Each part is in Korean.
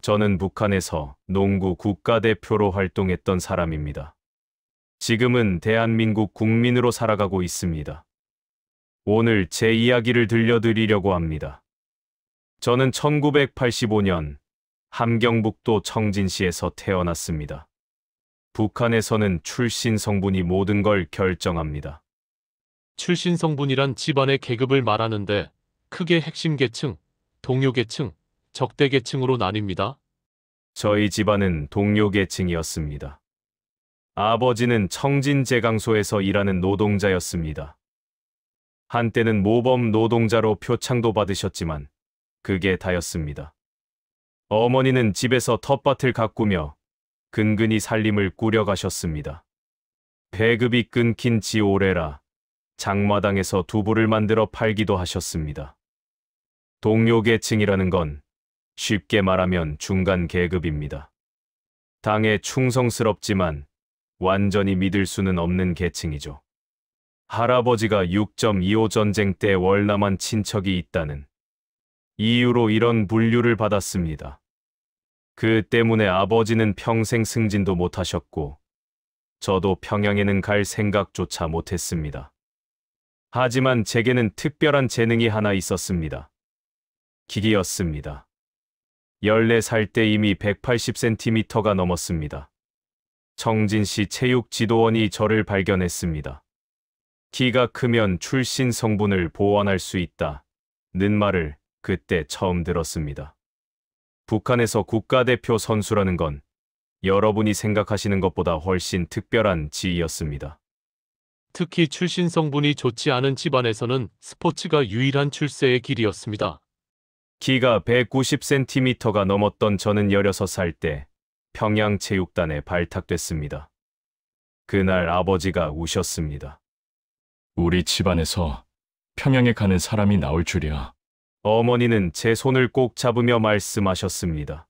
저는 북한에서 농구 국가대표로 활동했던 사람입니다. 지금은 대한민국 국민으로 살아가고 있습니다. 오늘 제 이야기를 들려드리려고 합니다. 저는 1985년 함경북도 청진시에서 태어났습니다. 북한에서는 출신 성분이 모든 걸 결정합니다. 출신 성분이란 집안의 계급을 말하는데 크게 핵심 계층, 동료 계층, 적대 계층으로 나뉩니다. 저희 집안은 동료 계층이었습니다. 아버지는 청진 제강소에서 일하는 노동자였습니다. 한때는 모범 노동자로 표창도 받으셨지만 그게 다였습니다. 어머니는 집에서 텃밭을 가꾸며 근근히 살림을 꾸려가셨습니다. 배급이 끊긴 지 오래라 장마당에서 두부를 만들어 팔기도 하셨습니다. 동료 계층이라는 건 쉽게 말하면 중간 계급입니다. 당에 충성스럽지만 완전히 믿을 수는 없는 계층이죠. 할아버지가 6.25 전쟁 때 월남한 친척이 있다는 이유로 이런 분류를 받았습니다. 그 때문에 아버지는 평생 승진도 못하셨고 저도 평양에는 갈 생각조차 못했습니다. 하지만 제게는 특별한 재능이 하나 있었습니다. 길이였습니다. 14살 때 이미 180cm가 넘었습니다. 청진시 체육지도원이 저를 발견했습니다. 키가 크면 출신 성분을 보완할 수 있다는 말을 그때 처음 들었습니다. 북한에서 국가대표 선수라는 건 여러분이 생각하시는 것보다 훨씬 특별한 지위였습니다. 특히 출신 성분이 좋지 않은 집안에서는 스포츠가 유일한 출세의 길이었습니다. 키가 190cm가 넘었던 저는 16살 때 평양체육단에 발탁됐습니다. 그날 아버지가 우셨습니다. 우리 집안에서 평양에 가는 사람이 나올 줄이야. 어머니는 제 손을 꼭 잡으며 말씀하셨습니다.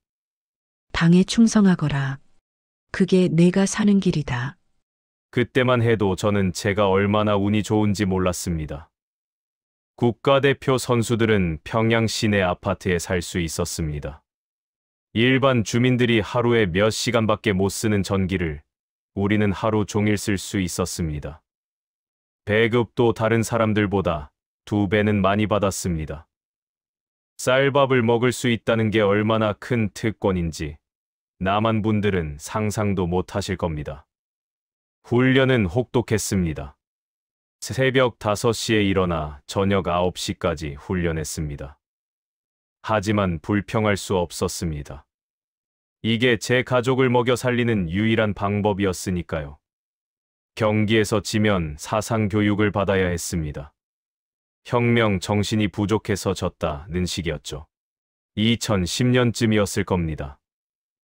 당에 충성하거라. 그게 내가 사는 길이다. 그때만 해도 저는 제가 얼마나 운이 좋은지 몰랐습니다. 국가대표 선수들은 평양 시내 아파트에 살 수 있었습니다. 일반 주민들이 하루에 몇 시간밖에 못 쓰는 전기를 우리는 하루 종일 쓸 수 있었습니다. 배급도 다른 사람들보다 2배는 많이 받았습니다. 쌀밥을 먹을 수 있다는 게 얼마나 큰 특권인지 남한 분들은 상상도 못 하실 겁니다. 훈련은 혹독했습니다. 새벽 5시에 일어나 저녁 9시까지 훈련했습니다. 하지만 불평할 수 없었습니다. 이게 제 가족을 먹여 살리는 유일한 방법이었으니까요. 경기에서 지면 사상 교육을 받아야 했습니다. 혁명 정신이 부족해서 졌다는 식이었죠. 2010년쯤이었을 겁니다.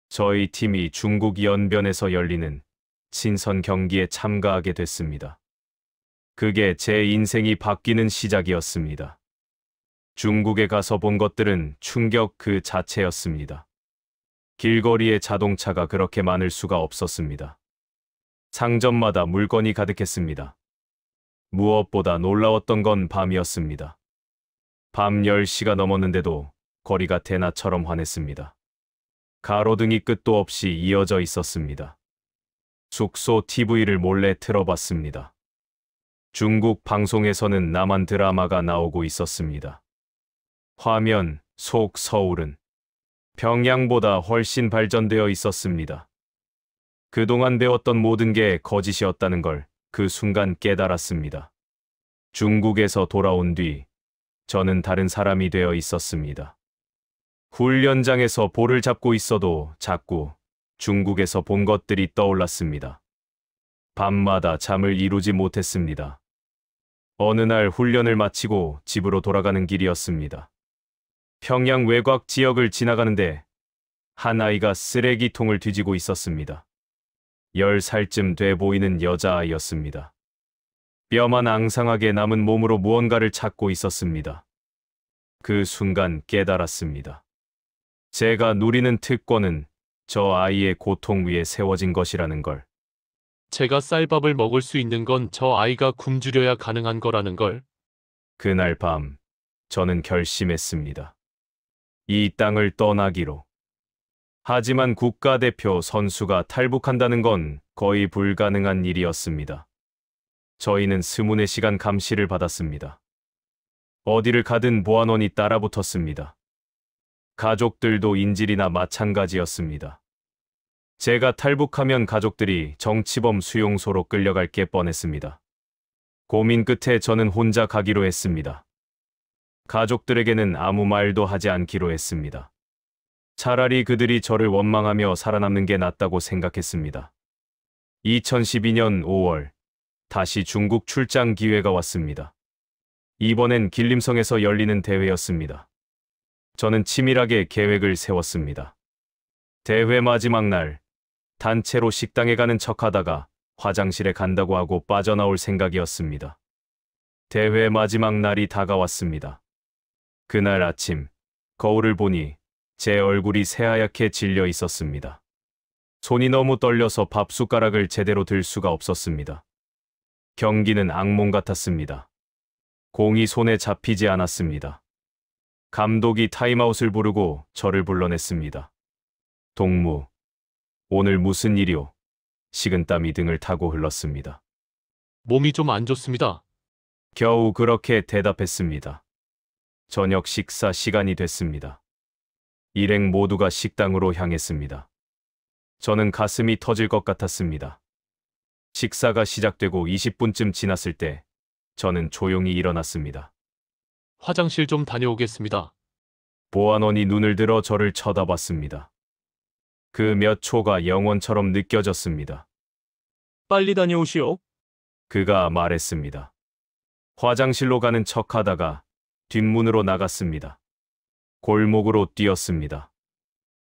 저희 팀이 중국 연변에서 열리는 친선 경기에 참가하게 됐습니다. 그게 제 인생이 바뀌는 시작이었습니다. 중국에 가서 본 것들은 충격 그 자체였습니다. 길거리에 자동차가 그렇게 많을 수가 없었습니다. 상점마다 물건이 가득했습니다. 무엇보다 놀라웠던 건 밤이었습니다. 밤 10시가 넘었는데도 거리가 대낮처럼 환했습니다. 가로등이 끝도 없이 이어져 있었습니다. 숙소 TV를 몰래 틀어봤습니다. 중국 방송에서는 남한 드라마가 나오고 있었습니다. 화면 속 서울은 평양보다 훨씬 발전되어 있었습니다. 그동안 배웠던 모든 게 거짓이었다는 걸 그 순간 깨달았습니다. 중국에서 돌아온 뒤 저는 다른 사람이 되어 있었습니다. 훈련장에서 볼을 잡고 있어도 자꾸 중국에서 본 것들이 떠올랐습니다. 밤마다 잠을 이루지 못했습니다. 어느 날 훈련을 마치고 집으로 돌아가는 길이었습니다. 평양 외곽 지역을 지나가는데 한 아이가 쓰레기통을 뒤지고 있었습니다. 10살쯤 돼 보이는 여자아이였습니다. 뼈만 앙상하게 남은 몸으로 무언가를 찾고 있었습니다. 그 순간 깨달았습니다. 제가 누리는 특권은 저 아이의 고통 위에 세워진 것이라는 걸. 제가 쌀밥을 먹을 수 있는 건 저 아이가 굶주려야 가능한 거라는 걸. 그날 밤 저는 결심했습니다. 이 땅을 떠나기로. 하지만 국가대표 선수가 탈북한다는 건 거의 불가능한 일이었습니다. 저희는 24시간 감시를 받았습니다. 어디를 가든 보안원이 따라붙었습니다. 가족들도 인질이나 마찬가지였습니다. 제가 탈북하면 가족들이 정치범 수용소로 끌려갈 게 뻔했습니다. 고민 끝에 저는 혼자 가기로 했습니다. 가족들에게는 아무 말도 하지 않기로 했습니다. 차라리 그들이 저를 원망하며 살아남는 게 낫다고 생각했습니다. 2012년 5월, 다시 중국 출장 기회가 왔습니다. 이번엔 길림성에서 열리는 대회였습니다. 저는 치밀하게 계획을 세웠습니다. 대회 마지막 날, 단체로 식당에 가는 척하다가 화장실에 간다고 하고 빠져나올 생각이었습니다. 대회 마지막 날이 다가왔습니다. 그날 아침, 거울을 보니 제 얼굴이 새하얗게 질려 있었습니다. 손이 너무 떨려서 밥 숟가락을 제대로 들 수가 없었습니다. 경기는 악몽 같았습니다. 공이 손에 잡히지 않았습니다. 감독이 타임아웃을 부르고 저를 불러냈습니다. 동무, 오늘 무슨 일이오? 식은땀이 등을 타고 흘렀습니다. 몸이 좀 안 좋습니다. 겨우 그렇게 대답했습니다. 저녁 식사 시간이 됐습니다. 일행 모두가 식당으로 향했습니다. 저는 가슴이 터질 것 같았습니다. 식사가 시작되고 20분쯤 지났을 때 저는 조용히 일어났습니다. 화장실 좀 다녀오겠습니다. 보안원이 눈을 들어 저를 쳐다봤습니다. 그 몇 초가 영원처럼 느껴졌습니다. 빨리 다녀오시오. 그가 말했습니다. 화장실로 가는 척하다가 뒷문으로 나갔습니다. 골목으로 뛰었습니다.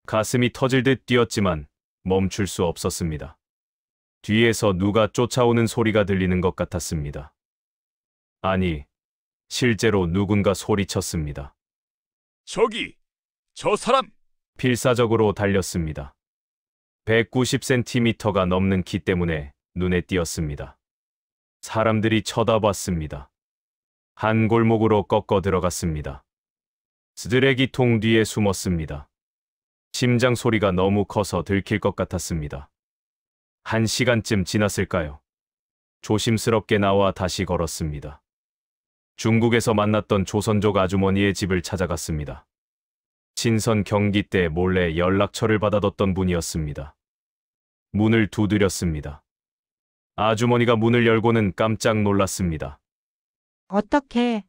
가슴이 터질 듯 뛰었지만 멈출 수 없었습니다. 뒤에서 누가 쫓아오는 소리가 들리는 것 같았습니다. 아니, 실제로 누군가 소리쳤습니다. 저기, 저 사람! 필사적으로 달렸습니다. 190cm가 넘는 키 때문에 눈에 띄었습니다. 사람들이 쳐다봤습니다. 한 골목으로 꺾어 들어갔습니다. 쓰레기통 뒤에 숨었습니다. 심장 소리가 너무 커서 들킬 것 같았습니다. 1시간쯤 지났을까요? 조심스럽게 나와 다시 걸었습니다. 중국에서 만났던 조선족 아주머니의 집을 찾아갔습니다. 친선 경기 때 몰래 연락처를 받아뒀던 분이었습니다. 문을 두드렸습니다. 아주머니가 문을 열고는 깜짝 놀랐습니다. 어떻게?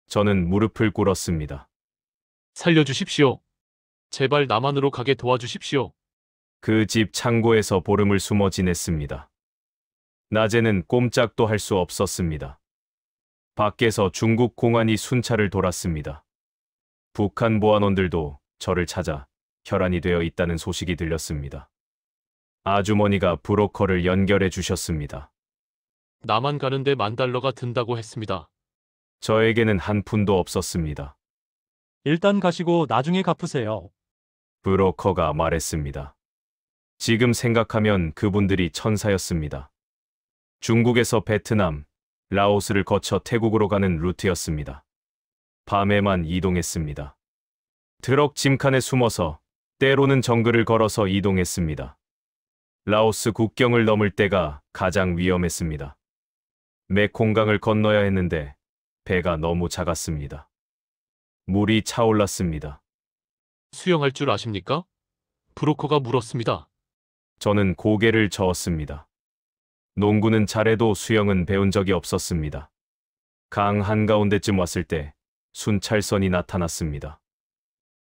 저는 무릎을 꿇었습니다. 살려주십시오. 제발 남한으로 가게 도와주십시오. 그 집 창고에서 보름을 숨어 지냈습니다. 낮에는 꼼짝도 할 수 없었습니다. 밖에서 중국 공안이 순찰을 돌았습니다. 북한 보안원들도 저를 찾아 혈안이 되어 있다는 소식이 들렸습니다. 아주머니가 브로커를 연결해 주셨습니다. 남한 가는데 $10,000가 든다고 했습니다. 저에게는 한 푼도 없었습니다. 일단 가시고 나중에 갚으세요. 브로커가 말했습니다. 지금 생각하면 그분들이 천사였습니다. 중국에서 베트남, 라오스를 거쳐 태국으로 가는 루트였습니다. 밤에만 이동했습니다. 트럭 짐칸에 숨어서 때로는 정글을 걸어서 이동했습니다. 라오스 국경을 넘을 때가 가장 위험했습니다. 메콩강을 건너야 했는데 배가 너무 작았습니다. 물이 차올랐습니다. 수영할 줄 아십니까? 브로커가 물었습니다. 저는 고개를 저었습니다. 농구는 잘해도 수영은 배운 적이 없었습니다. 강 한가운데쯤 왔을 때 순찰선이 나타났습니다.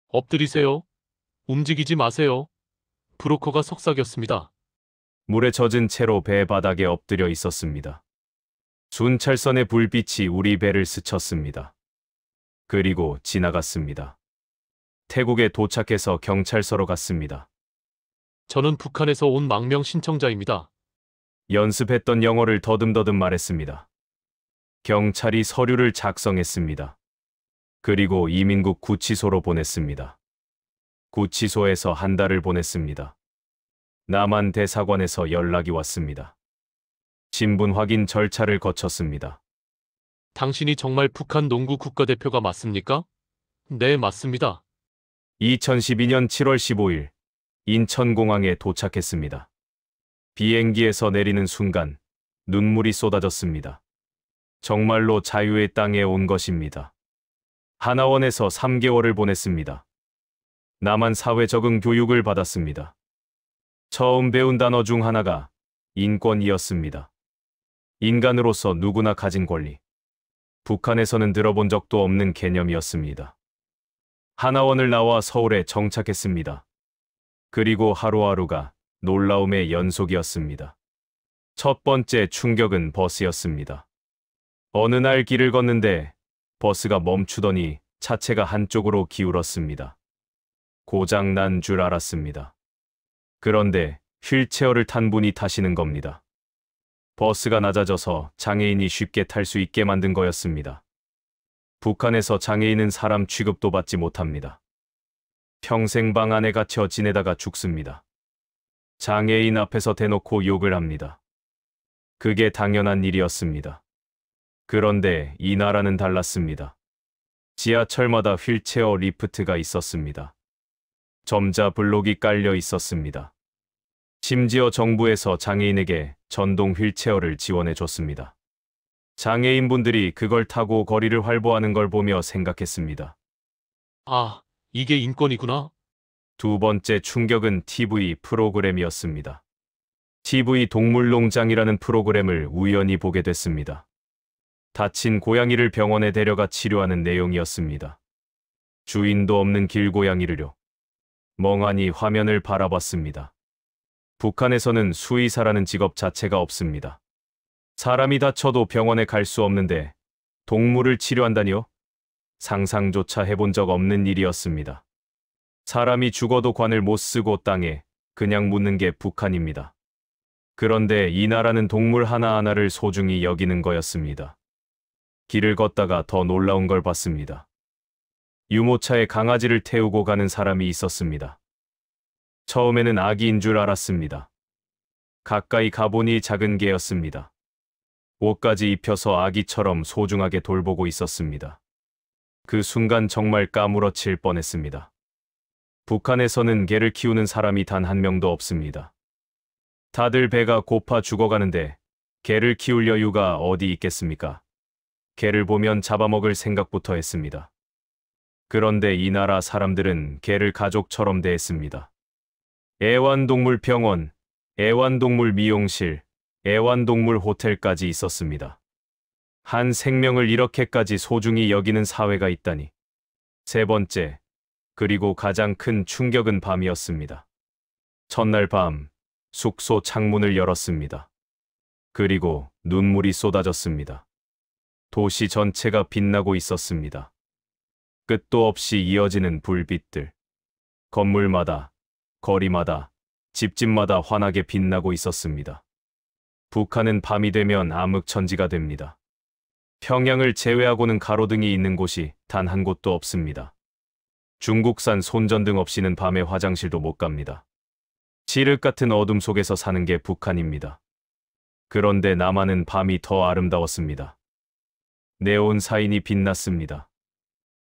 엎드리세요. 움직이지 마세요. 브로커가 속삭였습니다. 물에 젖은 채로 배 바닥에 엎드려 있었습니다. 순찰선의 불빛이 우리 배를 스쳤습니다. 그리고 지나갔습니다. 태국에 도착해서 경찰서로 갔습니다. 저는 북한에서 온 망명 신청자입니다. 연습했던 영어를 더듬더듬 말했습니다. 경찰이 서류를 작성했습니다. 그리고 이민국 구치소로 보냈습니다. 구치소에서 한 달을 보냈습니다. 남한 대사관에서 연락이 왔습니다. 신분 확인 절차를 거쳤습니다. 당신이 정말 북한 농구 국가대표가 맞습니까? 네, 맞습니다. 2012년 7월 15일 인천공항에 도착했습니다. 비행기에서 내리는 순간 눈물이 쏟아졌습니다. 정말로 자유의 땅에 온 것입니다. 하나원에서 3개월을 보냈습니다. 남한 사회 적응 교육을 받았습니다. 처음 배운 단어 중 하나가 인권이었습니다. 인간으로서 누구나 가진 권리. 북한에서는 들어본 적도 없는 개념이었습니다. 하나원을 나와 서울에 정착했습니다. 그리고 하루하루가 놀라움의 연속이었습니다. 첫 번째 충격은 버스였습니다. 어느 날 길을 걷는데 버스가 멈추더니 차체가 한쪽으로 기울었습니다. 고장 난 줄 알았습니다. 그런데 휠체어를 탄 분이 타시는 겁니다. 버스가 낮아져서 장애인이 쉽게 탈 수 있게 만든 거였습니다. 북한에서 장애인은 사람 취급도 받지 못합니다. 평생 방 안에 갇혀 지내다가 죽습니다. 장애인 앞에서 대놓고 욕을 합니다. 그게 당연한 일이었습니다. 그런데 이 나라는 달랐습니다. 지하철마다 휠체어 리프트가 있었습니다. 점자 블록이 깔려 있었습니다. 심지어 정부에서 장애인에게 전동 휠체어를 지원해 줬습니다. 장애인분들이 그걸 타고 거리를 활보하는 걸 보며 생각했습니다. 아, 이게 인권이구나. 두 번째 충격은 TV 프로그램이었습니다. TV 동물농장이라는 프로그램을 우연히 보게 됐습니다. 다친 고양이를 병원에 데려가 치료하는 내용이었습니다. 주인도 없는 길고양이를요. 멍하니 화면을 바라봤습니다. 북한에서는 수의사라는 직업 자체가 없습니다. 사람이 다쳐도 병원에 갈 수 없는데 동물을 치료한다니요? 상상조차 해본 적 없는 일이었습니다. 사람이 죽어도 관을 못 쓰고 땅에 그냥 묻는 게 북한입니다. 그런데 이 나라는 동물 하나하나를 소중히 여기는 거였습니다. 길을 걷다가 더 놀라운 걸 봤습니다. 유모차에 강아지를 태우고 가는 사람이 있었습니다. 처음에는 아기인 줄 알았습니다. 가까이 가보니 작은 개였습니다. 옷까지 입혀서 아기처럼 소중하게 돌보고 있었습니다. 그 순간 정말 까무러칠 뻔했습니다. 북한에서는 개를 키우는 사람이 단 한 명도 없습니다. 다들 배가 고파 죽어가는데 개를 키울 여유가 어디 있겠습니까? 개를 보면 잡아먹을 생각부터 했습니다. 그런데 이 나라 사람들은 개를 가족처럼 대했습니다. 애완동물 병원, 애완동물 미용실, 애완동물 호텔까지 있었습니다. 한 생명을 이렇게까지 소중히 여기는 사회가 있다니. 세 번째, 그리고 가장 큰 충격은 밤이었습니다. 첫날 밤, 숙소 창문을 열었습니다. 그리고 눈물이 쏟아졌습니다. 도시 전체가 빛나고 있었습니다. 끝도 없이 이어지는 불빛들. 건물마다, 거리마다, 집집마다 환하게 빛나고 있었습니다. 북한은 밤이 되면 암흑천지가 됩니다. 평양을 제외하고는 가로등이 있는 곳이 단 한 곳도 없습니다. 중국산 손전등 없이는 밤에 화장실도 못 갑니다. 칠흑 같은 어둠 속에서 사는 게 북한입니다. 그런데 남한은 밤이 더 아름다웠습니다. 네온 사인이 빛났습니다.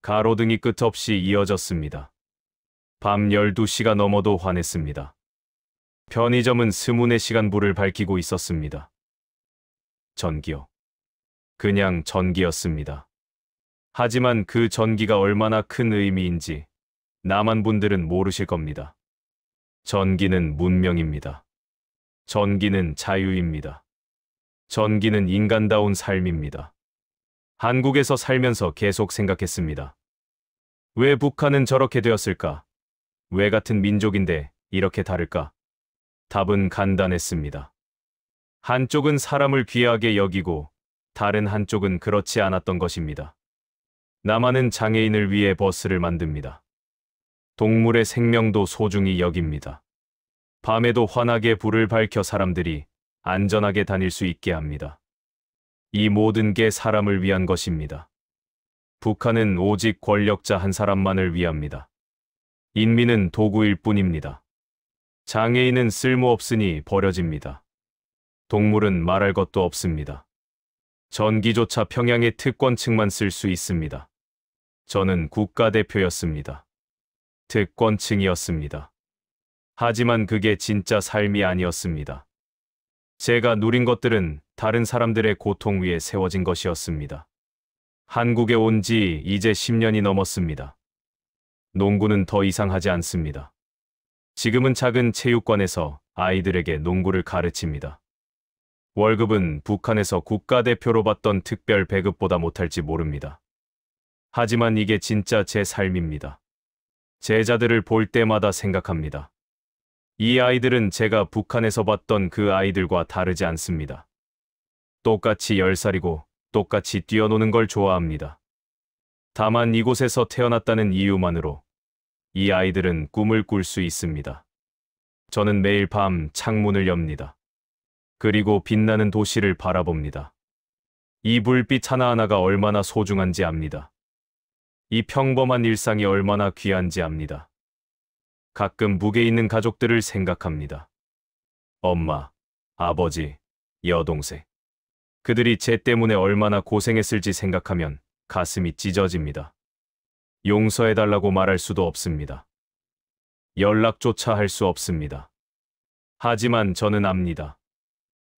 가로등이 끝없이 이어졌습니다. 밤 12시가 넘어도 환했습니다. 편의점은 24시간 불을 밝히고 있었습니다. 전기요. 그냥 전기였습니다. 하지만 그 전기가 얼마나 큰 의미인지 남한 분들은 모르실 겁니다. 전기는 문명입니다. 전기는 자유입니다. 전기는 인간다운 삶입니다. 한국에서 살면서 계속 생각했습니다. 왜 북한은 저렇게 되었을까? 왜 같은 민족인데 이렇게 다를까? 답은 간단했습니다. 한쪽은 사람을 귀하게 여기고 다른 한쪽은 그렇지 않았던 것입니다. 남한은 장애인을 위해 버스를 만듭니다. 동물의 생명도 소중히 여깁니다. 밤에도 환하게 불을 밝혀 사람들이 안전하게 다닐 수 있게 합니다. 이 모든 게 사람을 위한 것입니다. 북한은 오직 권력자 한 사람만을 위합니다. 인민은 도구일 뿐입니다. 장애인은 쓸모없으니 버려집니다. 동물은 말할 것도 없습니다. 전기조차 평양의 특권층만 쓸 수 있습니다. 저는 국가대표였습니다. 특권층이었습니다. 하지만 그게 진짜 삶이 아니었습니다. 제가 누린 것들은 다른 사람들의 고통 위에 세워진 것이었습니다. 한국에 온 지 이제 10년이 넘었습니다. 농구는 더 이상 하지 않습니다. 지금은 작은 체육관에서 아이들에게 농구를 가르칩니다. 월급은 북한에서 국가대표로 받던 특별 배급보다 못할지 모릅니다. 하지만 이게 진짜 제 삶입니다. 제자들을 볼 때마다 생각합니다. 이 아이들은 제가 북한에서 봤던 그 아이들과 다르지 않습니다. 똑같이 10살이고 똑같이 뛰어노는 걸 좋아합니다. 다만 이곳에서 태어났다는 이유만으로 이 아이들은 꿈을 꿀 수 있습니다. 저는 매일 밤 창문을 엽니다. 그리고 빛나는 도시를 바라봅니다. 이 불빛 하나하나가 얼마나 소중한지 압니다. 이 평범한 일상이 얼마나 귀한지 압니다. 가끔 북에 있는 가족들을 생각합니다. 엄마, 아버지, 여동생. 그들이 제 때문에 얼마나 고생했을지 생각하면 가슴이 찢어집니다. 용서해달라고 말할 수도 없습니다. 연락조차 할 수 없습니다. 하지만 저는 압니다.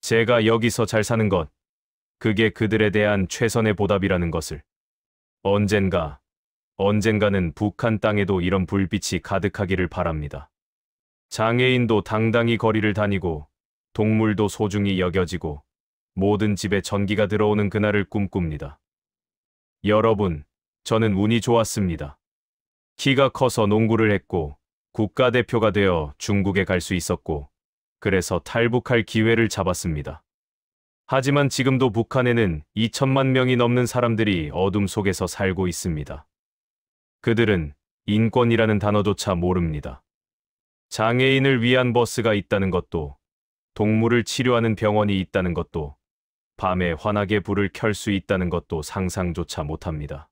제가 여기서 잘 사는 것, 그게 그들에 대한 최선의 보답이라는 것을. 언젠가는 북한 땅에도 이런 불빛이 가득하기를 바랍니다. 장애인도 당당히 거리를 다니고, 동물도 소중히 여겨지고, 모든 집에 전기가 들어오는 그날을 꿈꿉니다. 여러분, 저는 운이 좋았습니다. 키가 커서 농구를 했고, 국가대표가 되어 중국에 갈 수 있었고, 그래서 탈북할 기회를 잡았습니다. 하지만 지금도 북한에는 2천만 명이 넘는 사람들이 어둠 속에서 살고 있습니다. 그들은 인권이라는 단어조차 모릅니다. 장애인을 위한 버스가 있다는 것도, 동물을 치료하는 병원이 있다는 것도, 밤에 환하게 불을 켤 수 있다는 것도 상상조차 못합니다.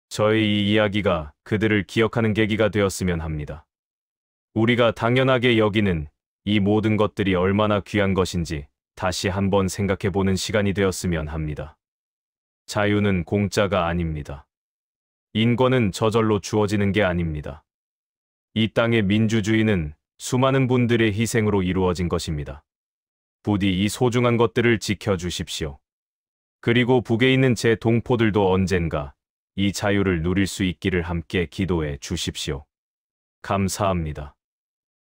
저의 이 이야기가 그들을 기억하는 계기가 되었으면 합니다. 우리가 당연하게 여기는 이 모든 것들이 얼마나 귀한 것인지 다시 한번 생각해보는 시간이 되었으면 합니다. 자유는 공짜가 아닙니다. 인권은 저절로 주어지는 게 아닙니다. 이 땅의 민주주의는 수많은 분들의 희생으로 이루어진 것입니다. 부디 이 소중한 것들을 지켜주십시오. 그리고 북에 있는 제 동포들도 언젠가 이 자유를 누릴 수 있기를 함께 기도해 주십시오. 감사합니다.